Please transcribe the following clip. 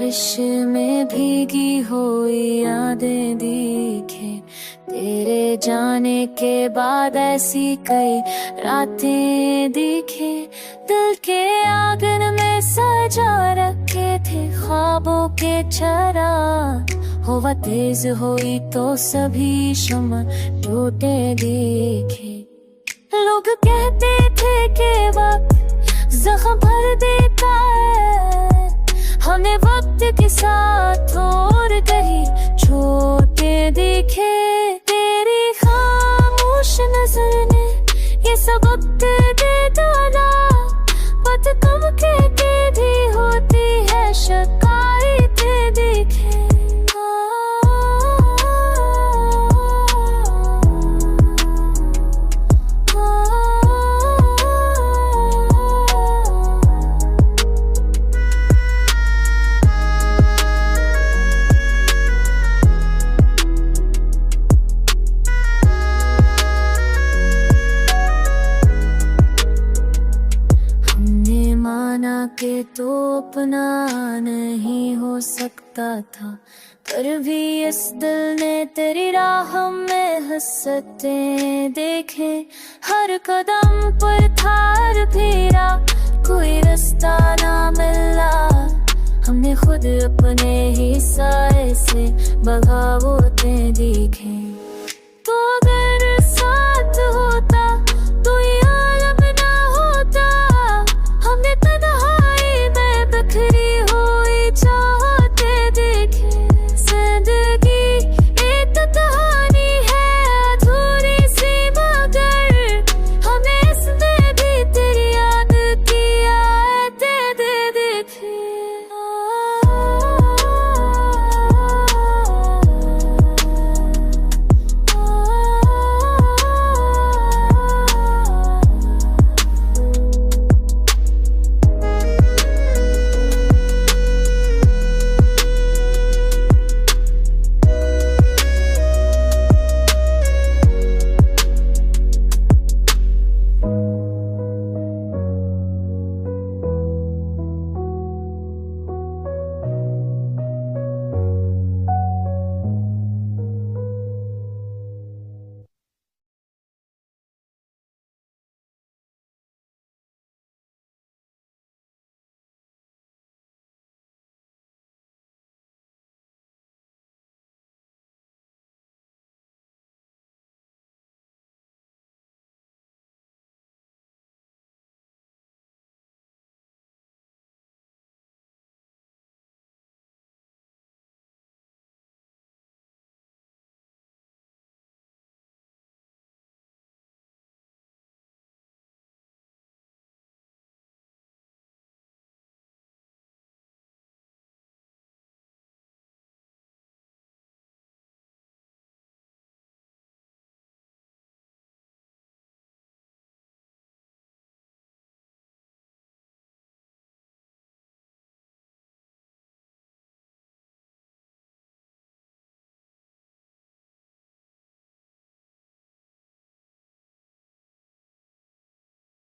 बारिश में भीगी हुई यादें दिखे, तेरे जाने के बाद ऐसी कई रातें दिखे। दिल के आंगन में सजा रखे थे ख्वाबों के चिराग, हवा तेज हुई तो सभी शम्मा टूटे दिखे। लोग कहते थे कि वक्त जख्म भर देता है, हमें वक्त के साथ और कहीं छोटे दिखे। तेरी खामोश नजर ने ये सबक दे डाला, बात कम कहते भी होती है शिकायतें दिखे। के तो अपना नहीं हो सकता था, पर भी इस दिल ने तेरी राह में हंसते देखे। हर कदम पर थार फेरा, कोई रास्ता ना मिला, हमने खुद अपने ही साए से बगावतें दिखे।